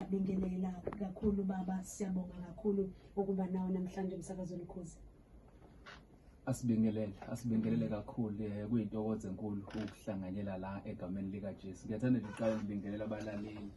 Siyabingelela kakhulu baba, siyabonga kakhulu ukuba nawe namhlanje emsakazweni Ukhozi. Asibingelele kakhulu kuyintokozo enkulu ukuhlanganyela la egameni lika Jesu. Ngiyathanda nje uqala ukubingelela abalaleli.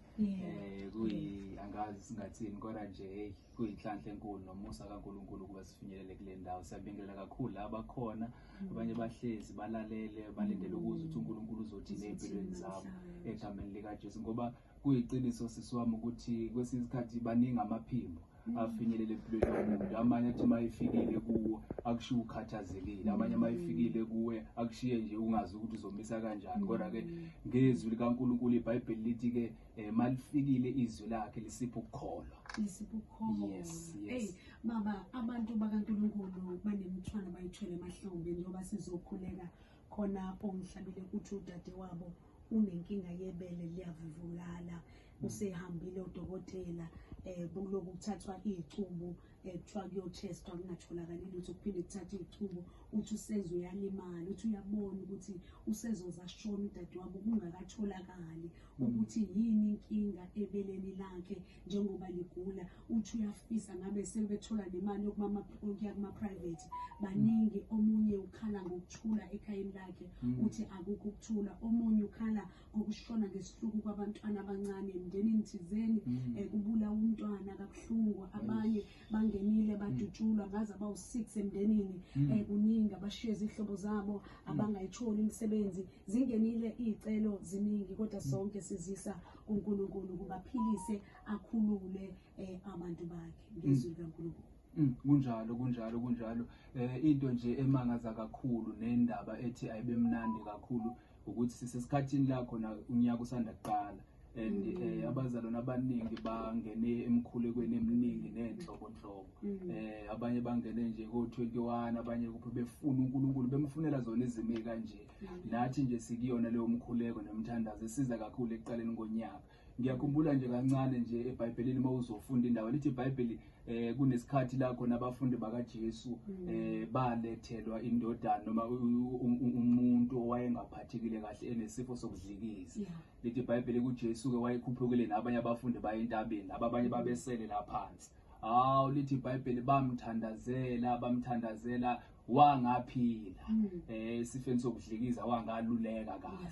Angazi singathini kodwa nje kuyinhlanhla enkulu nomusa kaNkulunkulu ukuba sifinyelele kule ndawo. Siyabingelela kakhulu abakhona, abanye bahlezi balalele balindele ukuze ukuthi uNkulunkulu uzothini empilweni zabo egameni lika Jesu, ngoba kuyiqiniso sisiwami ukuthi kwesinye isikhathi baningi amaphimbo afinyelele empilweni yomuntu. Amanye athi mayifikile kuwo akushiya ukhathazekile, abanye mayifikile kuwe akushiye nje ungazi ukuthi uzomisa kanjani. Kodwa ke ngezwi likaNkulunkulu iBhayibheli lithi ke malifikile izwi lakhe lisipha ukukholwa. Yes. Hey baba, abantu bakaNkulunkulu banemithwalo bayithwele emahlombe njengoba sizokhuleka khona omhlabile ukuthi udade wabo unenkinga yebele liyavuvulala, usehambile udokotela kuloku kuthathwa izicubu kuthiwa kuyo-testwa kungatholakali lutho, kuphinde kuthathe izicubu uthi usezwe uyalimala, uthi uyabona ukuthi usezoza shona udade wabo kungakatholakali ukuthi yini inkinga ebeleni lakhe njengoba ligula. Uthi uyafisa ngabe sebethola nemali yokuya kuma-private, baningi. Omunye ukhala ngokuthula ekhayeni lakhe uthi akukho ukuthula, omunye ukhala ngokushona ngesihluku kwabantwana abancane emndenini thizeni, kubulawa umntwana kabuhlungu. Abanye bangenile badutshulwa ngaze abawu-6 emndenini, kuningi abashiye izihlobo zabo abangayitholi imisebenzi, zingenile iy'celo ziningi, kodwa sonke sizisa uNkulunkulu kubaphilise akhulule abantu bakhe ngezwi likaNkulunkulu. Kunjalo. Into nje emangaza kakhulu nendaba ethi ayibe mnandi kakhulu ukuthi sisesikhathini la khona unyaka usanda kuqala, and abazalwane abaningi bangene emkhulekweni eminingi nenhlobonhlobo. Abanye bangene nje ko-21, abanye kuphe befuna uNkulunkulu bemfunela zona izimo kanje. Nathi nje sikuyona leyo mkhuleko nemthandazo esiza kakhulu ekuqaleni konyaka. Ngiyakhumbula nje kancane nje eBhayibhelini mawuzofunda indawo lithi iBhayibheli kunesikhathi la khona abafundi bakaJesu balethelwa indodana noma umuntu owayengaphathekile kahle enesifo sokudlikiza. Lithi iBhayibheli kuJesu ke wayekhuphukile nabanye abafundi baye entabeni, abanye babesele la phansi. Lithi iBhayibheli bamthandazela wangaphila esifeni sokudlikiza, wangaluleka kahle.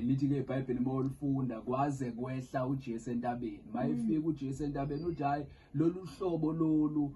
Lithi ke iBhayibheli mawulifunda kwaze kwehla uJesu entabeni. Mayefika uJesu entabeni uthi hayi lolu hlobo lolu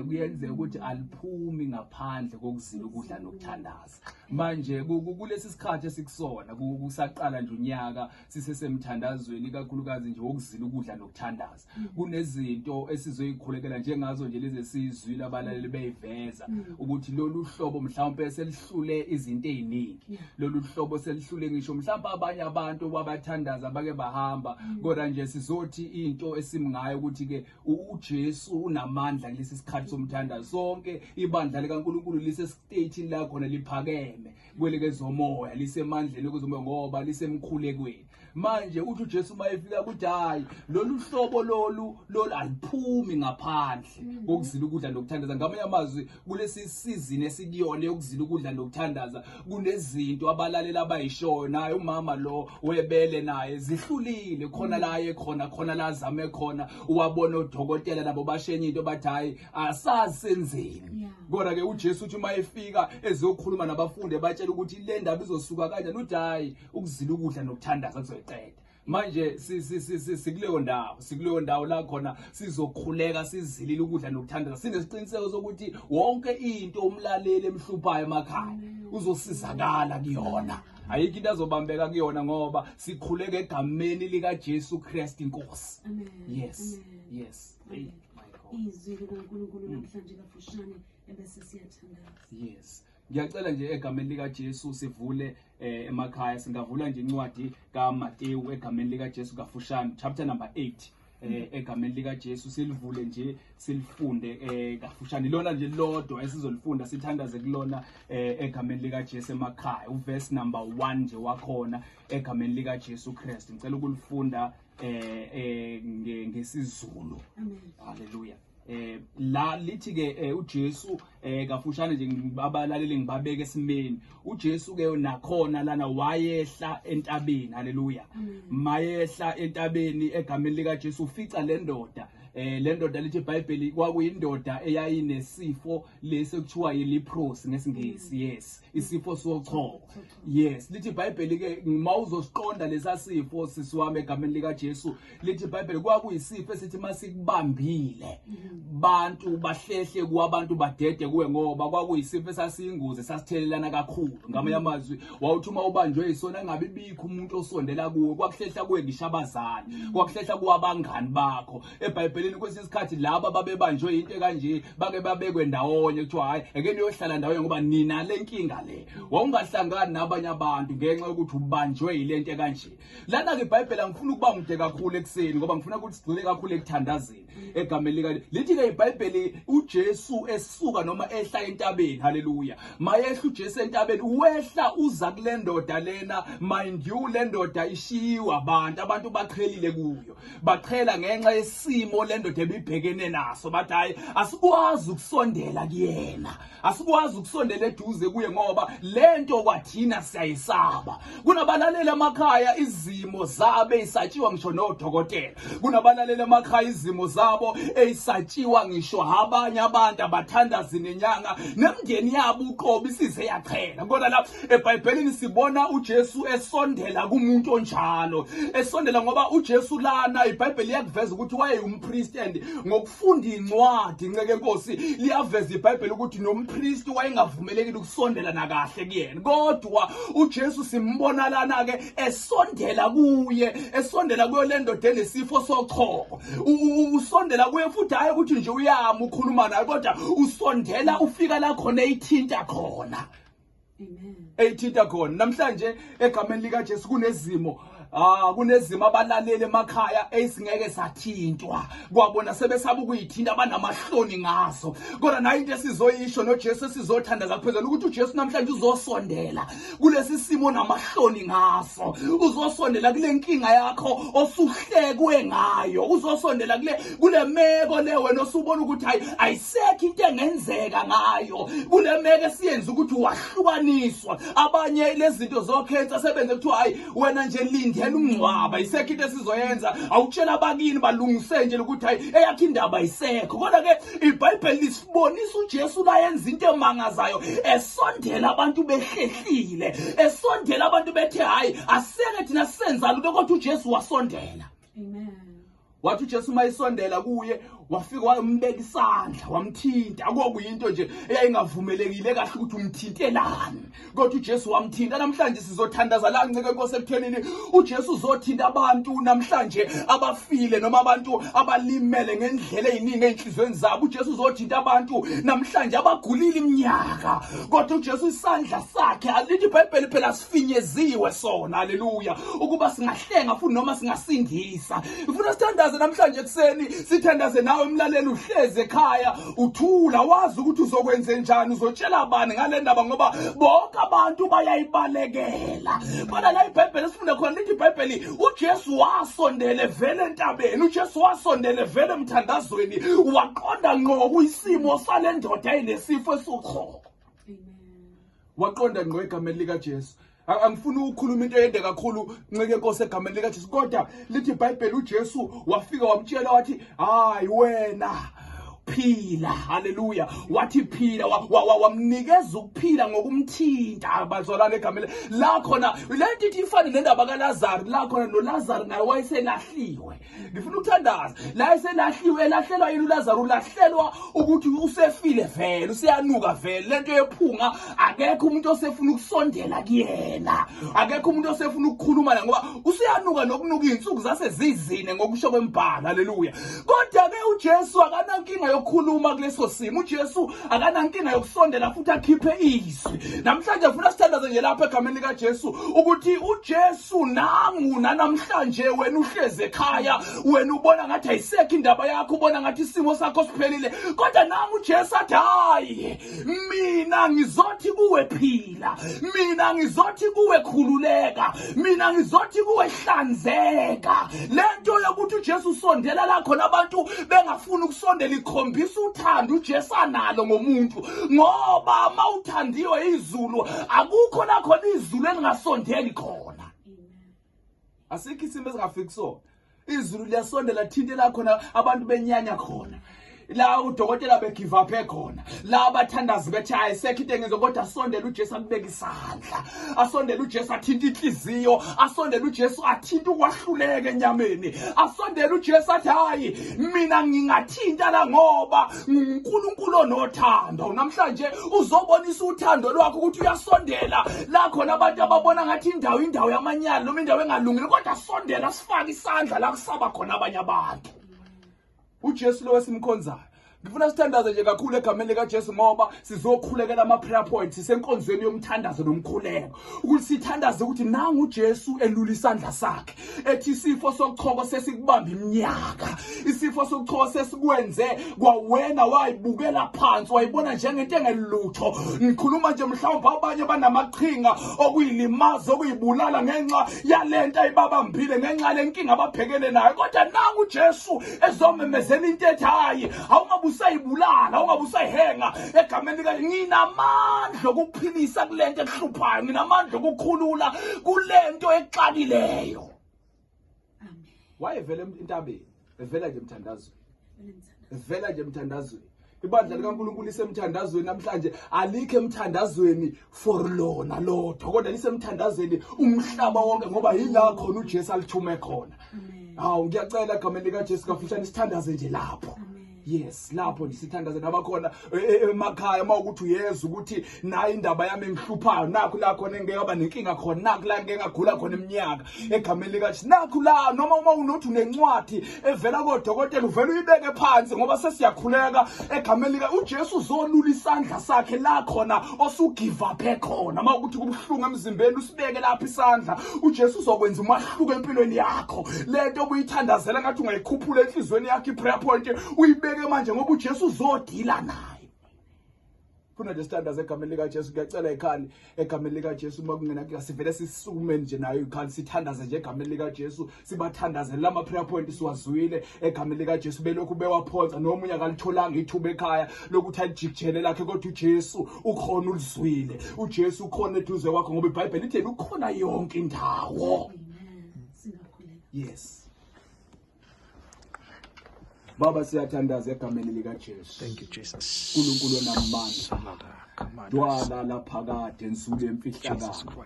kuyenzeka ukuthi aliphumi ngaphandle kokuzila ukudla nokuthandaza. Manje kulesi sikhathi esikusona kusaqala nje unyaka sisesemthandazweni kakhulukazi nje wokuzila ukudla nokuthandaza. Kunezinto esizoyikhulekela njengazo nje lezi esizwile abalaleli beyiveza ukuthi lolu hlobo mhlawumbe selihlule izinto eziningi, lolu hlobo selihlule ngisho mhlawumbe abanye abantu babathandaza bake bahamba. Kodwa nje sizothi into esimngayo ukuthi ke uJesu unamandla kulesi sikhathi somthandazo. Sonke ibandla likaNkulunkulu lisestate la khona liphakeme kwelekezomoya, lisemandleni okuzomoya ngoba lisemkhulekweni. Manje uthi uJesu mayefika ukuthi hayi lolu hlobo lolu aliphumi ngaphandle kokuzila ukudla nokuthandaza. Ngamanye amazwi kulesi season esikuyona yokuzila ukudla nokuthandaza kunezinto abalalela abayishoyo naye umama lo webele naye zihlulile khona la khona la zame khona uwabona udokotela nabo bashenye into bathi hayi asazi senzeni. Kodwa ke uJesu uthi mayefika ezokhuluma nabafundi batshela ukuthi le ndaba izosuka kanjani, uthi hayi ukuzila ukudla nokuthandaza kuzoyiqeda. Manje sikuleyo ndawo la khona sizokhuleka sizilile ukudla nokuthandaza, sinesiqiniseko sokuthi wonke into umlaleli emhluphayo emakhaya uzosizakala kuyona. Ayikho into azobambeka kuyona ngoba sikhuleka egameni lika Jesu Christ inkosi. Yes. Izwi likaNkulunkulu namhlanje kafushane ebese siyathandaza. Yes. Ngiyacela nje egameni lika Jesu sivule emakhaya, singavula nje incwadi kaMateyu egameni lika Jesu kafushane chapter number 8. Egameni lika Jesu silivule nje silifunde kafushane lona nje lodwa esizolifunda sithandaze kulona egameni lika Jesu emakhaya. Uverse number 1 nje wakhona egameni lika Jesu Christ. Ngicela ukulifunda ngesizulu. Amen. Hallelujah. La lithi ke uJesu kafushane nje abalaleli ngibabeke esimeni. uJesu ke nakhona lana wayehla entabeni, haleluya. Mayehla entabeni egameni lika Jesu ufica le ndoda. Le ndoda lithi iBhayibheli kwakuyindoda eyayinesifo lesi ekuthiwa yi-leprosy ngesingisi, yes, isifo sochoko. Yes, lithi iBhayibheli ke mawuzosiqonda lesasifo sisiwami egameni lika Jesu, lithi iBhayibheli kwakuyisifo esithi masikubambile bantu bahlehle kuwabantu badede kuwe ngoba kwakuyisifo esasiyingozi sasithelelana kakhulu. Ngamanye amazwi wawuthi uma ubanjwe isona ngabe bikho umuntu osondela kuwe, kwakuhlehla kuwe ngisho abazali, kwakuhlehla kuwabangani bakho. eBhayibhelini kwesinye isikhathi laba babebanjwe into kanje bake babekwe ndawonye kuthiwa hayi ake niyohlala ndawonye ngoba nina le nkinga le. Wawungahlangani nabanye abantu ngenxa yokuthi ubanjwe yilento kanje. Lana ke iBhayibheli angifuna ukuba mude kakhulu ekseni ngoba ngifuna ukuthi sigcile kakhulu ekuthandazeni egameni lika. Lithi ke iBhayibheli uJesu esuka noma ehla entabeni, haleluya. Mayehla uJesu entabeni wehla uza kule ndoda lena, mind you le ndoda ishiwa abantu baqhelile kuyo, baqhela ngenxa yesimo le ndoda ebibhekene naso. Bathi hayi asikwazi ukusondela kuyena, asikwazi ukusondela eduze kuye ngoba lento kwathina siyayisaba. Kunabalaleli emakhaya izimo zabe isatshiwa ngisho nodokotela, kunabalaleli emakhaya izimo zabo eyisatshiwa ngisho abanye abantu abathandazi nenyanga nemndeni yabo uqobo isize yaqhela. Kodwa la eBhayibhelini sibona uJesu esondela kumuntu onjalo, esondela ngoba uJesu lana iBhayibheli yakuveza ukuthi wayeyumpriest, and ngokufunda incwadi nceke Nkosi liyaveza iBhayibheli ukuthi nompriest wayengavumelekile ukusondela nakahle kuyena. Kodwa uJesu simbona lana ke esondela kuye, esondela kuyo le ndoda enesifo sochoko. Usondela kuye futhi hayi ukuthi nje uyama ukhuluma naye, kodwa usondela ufika la khona eyithinta khona. Amen. Eyithinta khona. Namhlanje egameni lika Jesu kunezimo kunezimo abalaleli emakhaya esingeke sathintwa, kwabona sebesaba ukuyithinta abanamahloni ngaso. Kodwa nayo into esizoyisho noJesu esizothandaza kuphezulu ukuthi uJesu namhlanje uzosondela kulesi simo namahloni ngaso, uzosondela kule nkinga yakho osuhlekwe ngayo, uzosondela kule meko le wena osubona ukuthi hayi ayisekho into engenzeka ngayo, kule meko esiyenza ukuthi wahlukaniswa. Abanye lezinto zokhensa sebenze kuthiwa hayi wena nje linde umncwaba isekho into esizoyenza, awutshela abakini balungise nje ukuthi hayi eyakho indaba isekho. Kodwa ke iBhayibheli lisibonisa uJesu la yenza into emangazayo, esondela abantu behlehlile, esondela abantu bethe hayi aseke thina senza lutho, kodwa uJesu wasondela. Amen. Wathi uJesu mayisondela kuye wafika wambeka isandla wamthinta. Akukuyinto nje eyayingavumelekile kahle ukuthi umthintelane, kodwa uJesu wamthinta. Namhlanje sizothandaza la nceke Nkosi ekuthenini uJesu uzothinta abantu namhlanje abafile noma abantu abalimele ngendlela eziningi enhlizweni zabo. uJesu uzothinta abantu namhlanje abagulile iminyaka, kodwa uJesu isandla sakhe alithi iBhayibheli phela sifinyeziwe sona, haleluya, ukuba singahlenga futhi noma singasindisa. Ngifuna sithandaze namhlanje ekseni, sithandaze nawe mlaleli uhleze ekhaya uthula, wazi ukuthi uzokwenza njani, uzotshela abani ngale ndaba ngoba bonke abantu bayayibalekela. Kodwa la iBhayibheli sifunda khona lithi iBhayibheli uJesu wasondele vele entabeni, uJesu wasondele vele emthandazweni, waqonda ngqo kuyisimo sale ndoda enesifo esochoko. Waqonda ngqo egameni lika Jesu. Angifuni ukukhuluma into eyende kakhulu nceke Nkosi egameni lika Jesu, kodwa lithi iBhayibheli uJesu wafika wamtshela wathi hayi wena phila, haleluya. Wathi phila, wamnikeza ukuphila ngokumthinta abazalwane egameni la khona. Lento ithi ifane nendaba kaLazaro, la khona noLazaro naye wayeselahliwe. Ngifuna ukuthandaza la eselahliwe, elahlelwa yini uLazaro? Ulahlelwa ukuthi usefile vele, usiyanuka vele, lento yephunga akekho umuntu osefuna ukusondela kuyena, akekho umuntu osefuna ukukhuluma naye ngoba usiyanuka nokunuka insuku zasezizine ngokusho kwembhala, haleluya. Kodwa ke uJesu akanankinga yokukhuluma kuleso simo, uJesu akanankinga yokusondela futhi akhiphe izwi. Namhlanje ufuna sithandaze nje lapha egameni lika Jesu ukuthi uJesu nangu namhlanje wena uhleze ekhaya, wena ubona ngathi ayisekho indaba yakho, ubona ngathi isimo sakho siphelile, kodwa nangu uJesu athi hayi mina ngizothi kuwe phila, mina ngizothi kuwe khululeka, mina ngizothi kuwe hlanzeka. Lento yokuthi uJesu usondela la khona abantu engafuni ukusondela ikhombisa uthando uJesu analo ngomuntu, ngoba mawuthandiwe izulu akukho la khona izulu elingasondeli khona. Asikho isimo esingafiki so. Izulu liyasondela thintela khona abantu benyanya khona. La udokotela begive up ekhona, la abathandazi bethi ayisekho into engenzo kodwa asondele uJesu akubeka isandla, asondele uJesu athinta inhliziyo, asondele uJesu athinta ukwahluleka enyameni, asondele uJesu athi hayi mina ngingathinta la ngoba uNkulunkulu onothando. Namhlanje uzobonisa uthando lwakho ukuthi uyasondela la khona abantu ababona ngathi indawo yamanyala noma indawo engalungile, kodwa asondela sifake isandla la kusaba khona abanye abantu. uJesu lo wesimkhonzayo ngifuna sithandaze nje kakhulu egameni likaJesu ngoba sizokhulekela ama prayer points senkonzweni yomthandazo nomkhuleko, ukuthi sithandaze ukuthi nangu uJesu elula isandla sakhe ethi isifo sokuchoko sesikubamba iminyaka, isifo sokuchoko sesikwenze kwawena wayibukela phansi wayibona njengento engelutho. Ngikhuluma nje mhlawumbe abanye banamaqhinga okuyilimaza okuyibulala ngenxa yalento ayibabambile, ngenxa lenkinga ababhekene nayo, kodwa nangu uJesu ezomemezela into ethi hayi usayibulala ungabe usayihenga egameni lika nginamandla okuphilisa kulento ekuhluphayo, nginamandla okukhulula kulento exalileyo. Amen. Wayevela entabeni, evela nje emthandazweni, evela nje emthandazweni. Ibandla likaNkulunkulu lisemthandazweni namhlanje, alikho emthandazweni for lona lodwa, kodwa lisemthandazweni umhlaba wonke ngoba yila khona uJesu alithume khona. Hawu ngiyacela egameni likaJesu kafushane sithandaze nje lapho. Yes, lapho sithandaze nabakhona emakhaya mawukuthi uyeza ukuthi nayi indaba yami engihluphayo, nakho la khona engeke aba nenkinga khona, nakho la ngeke ngagula khona iminyaka egameni likaJesu, nakho la noma uma unothi unencwadi evela kodokotela uvela uyibeke phansi ngoba sesiyakhuleka egameni lika uJesu uzolula isandla sakhe la khona osugive up ekhona. Mawukuthi kubhlungu emzimbeni usibeke lapha isandla, uJesu uzokwenza umahluko empilweni yakho. Lento obuyithandazela ngathi ungayikhuphula enhlizweni yakho iprayer point uyibeke manje ngoba uJesu uzodila naye. Funa nje standards egameni likaJesu, ngiyacela ikhali egameni likaJesu uma kungena sivele sisukume nje nayo ikhali sithandaze nje egameni likaJesu, sibathandaze lama prayer point siwazwile egameni likaJesu belokhu bewaphonsa nomunye akalitholanga ithuba ekhaya lokuthi alijikijele lakhe, kodwa uJesu ukhona ulizwile, uJesu ukhona eduze wakho ngoba iBhayibheli lithi ukhona yonke indawo. Yes. Baba siyathandaza egameni likaJesu. Thank you Jesus. uNkulunkulu onamandla, dwala laphakade nsule emfihlakalo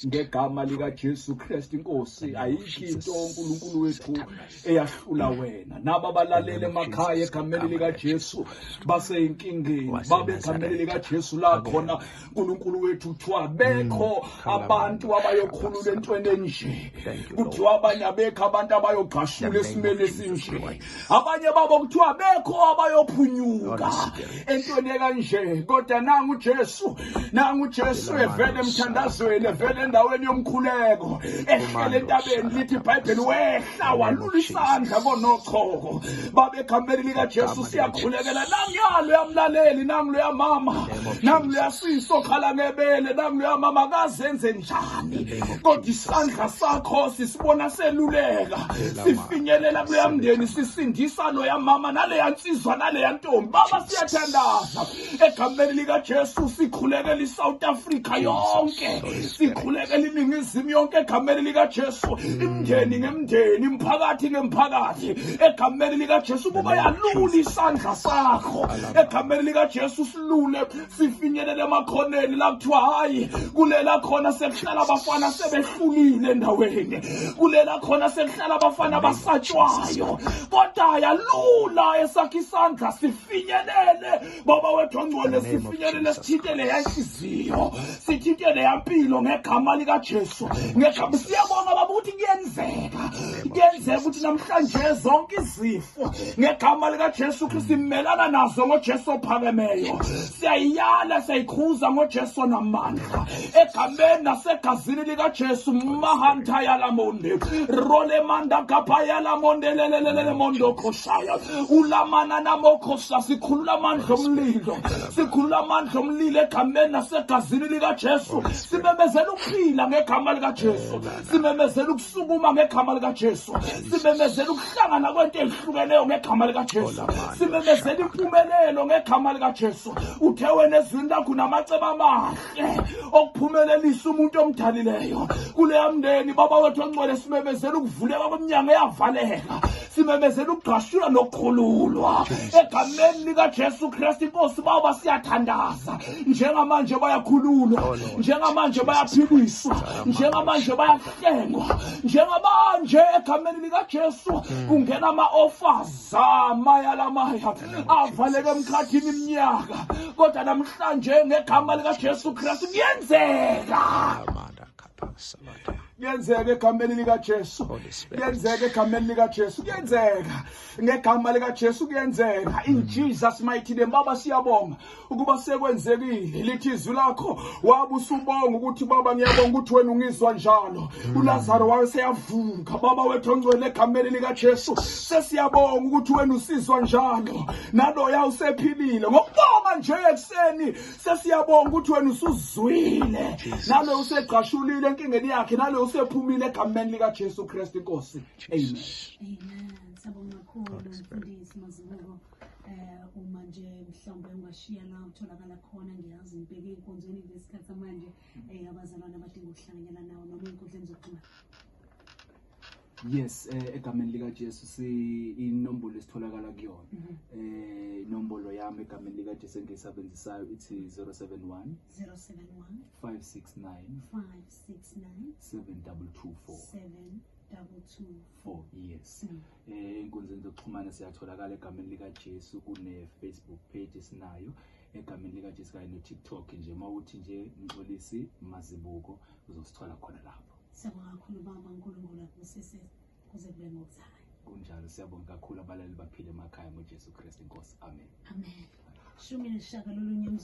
ngegama likaJesu Kristu inkosi, ayikho into uNkulunkulu wethu eyahlula wena. Naba abalalele emakhaya egameni likaJesu basey'inkingeni, babe egameni likaJesu la khona uNkulunkulu wethu kuthiwa bekho abantu abayokhulula entweni enje, kuthiwa abanye abekho abantu abayogqashula esimeni esinje, abanye babo kuthiwa bekho abayophunyuka entweni ekanje, kodwa nangu uJesu evele emthandazweni, evele endaweni yomkhuleko, ehlele entabeni lithi iBhayibheli wehla walula isandla konochoko. Baba egameni likaJesu siyakhulekela nangiyalo yamlaleli, nangu loya mama, nangu loya siso khala ngebele, nangu loya mama kazenze njani, kodwa isandla sakho sisibona seluleka, sifinyelela kuloya mndeni, sisindisa loya mama naleya nsizwa naleya ntombi. Baba siyathandaza egameni likaJesu, sikhulekela iSouth Africa yonke, sikhulekela iningizimu yonke egameni likaJesu, imndeni ngemndeni, imphakathi ngemphakathi egameni likaJesu. Kuba yalula isandla sakho egameni likaJesu, silule sifinyelele emakhoneni la kuthiwa hayi kulela khona sekuhlala abafana sebehlulile endaweni, kulela khona sekuhlala abafana basatshwayo, kodwa yalula esakhe isandla sifinyelele Baba wethu ongcwele, sifinyelele sithintele yanhliziyo, sithintele yampilo ngegama likaJesu. Ngegama siyabonga Baba ukuthi kuyenzeka ukuthi namhlanje zonke izifo ngegama likaJesu Kristu simelana nazo ngoJesu ophakemeyo, siyayiyala siyayikhuza ngoJesu namandla egameni nasegazini likaJesu. Mahanta yalamonde role manda kapha yalamonde lelelele mondo khoshaya ulamana namokhosa, sikhulula amandla omlilo, sikhulula amandla omlilo sipholile egameni nasegazini likaJesu. Simemezela ukuphila ngegama likaJesu. Simemezela ukusukuma ngegama likaJesu. Simemezela ukuhlangana kwento ezihlukeneyo ngegama likaJesu. Simemezela impumelelo ngegama likaJesu. Uthe wena ezwini lakho namacebo amahle okuphumelelisa umuntu omdalileyo. Kule yamndeni baba wethu ongcwele simemezela ukuvuleka kweminyango eyavaleka. Simemezela ukugqashula nokukhululwa egameni likaJesu Kristu inkosi baba siyathandaza. Njengamanje bayakhululwa, njengamanje bayaphiliswa, njengamanje bayahlengwa, njengamanje egameni likaJesu kungena ama-offers amayalamaya avaleke emkhathini iminyaka. Kodwa namhlanje ngegama likaJesu Kristu kuyenzeka. Kuyenzeka egameni likaJesu. Kuyenzeka egameni likaJesu. Kuyenzeka ngegama likaJesu. Kuyenzeka in Jesus mighty name. Baba siyabonga ukuba sekwenzekile. Lithi izwi lakho wabe usubonga ukuthi baba ngiyabonga ukuthi wena ungizwa njalo. uLazaro wayeseyavuka baba wethu ongcwele egameni likaJesu. Sesiyabonga ukuthi wena usizwa njalo. Naloya usephilile. Ngokubonga nje ekseni sesiyabonga ukuthi wena usuzwile. Nalo usegqashulile enkingeni yakhe. Nalo usephumile egameni likaJesu Kristu inkosi. Amen. Amen. Sabonga kakhulu mfundisi Mazibuko. Uma nje mhlawumbe ungashiya la utholakala khona ngiyazi ngibheke inkonzweni lesikhathi manje abazalwane abadinga ukuhlanganyela nawo noma inkundleni zokuxhumana. Yes, egameni likaJesu inombolo esitholakala kuyona. Inombolo yami egameni likaJesu engiyisebenzisayo ithi 071 569 7224. Yes. Inkundleni zokuxhumana siyatholakala egameni likaJesu. Kune Facebook page esinayo egameni likaJesu kanye no-TikTok nje mawuthi nje Mxolisi Mazibuko uzosithola khona lapho. Siyabonga kakhulu baba uNkulunkulu akusise kuze kube ngokuzayo. Kunjalo siyabonga kakhulu abalali baphile emakhaya ngoJesu Kristu inkosi. Amen. Amen. Shumi neshagalolunye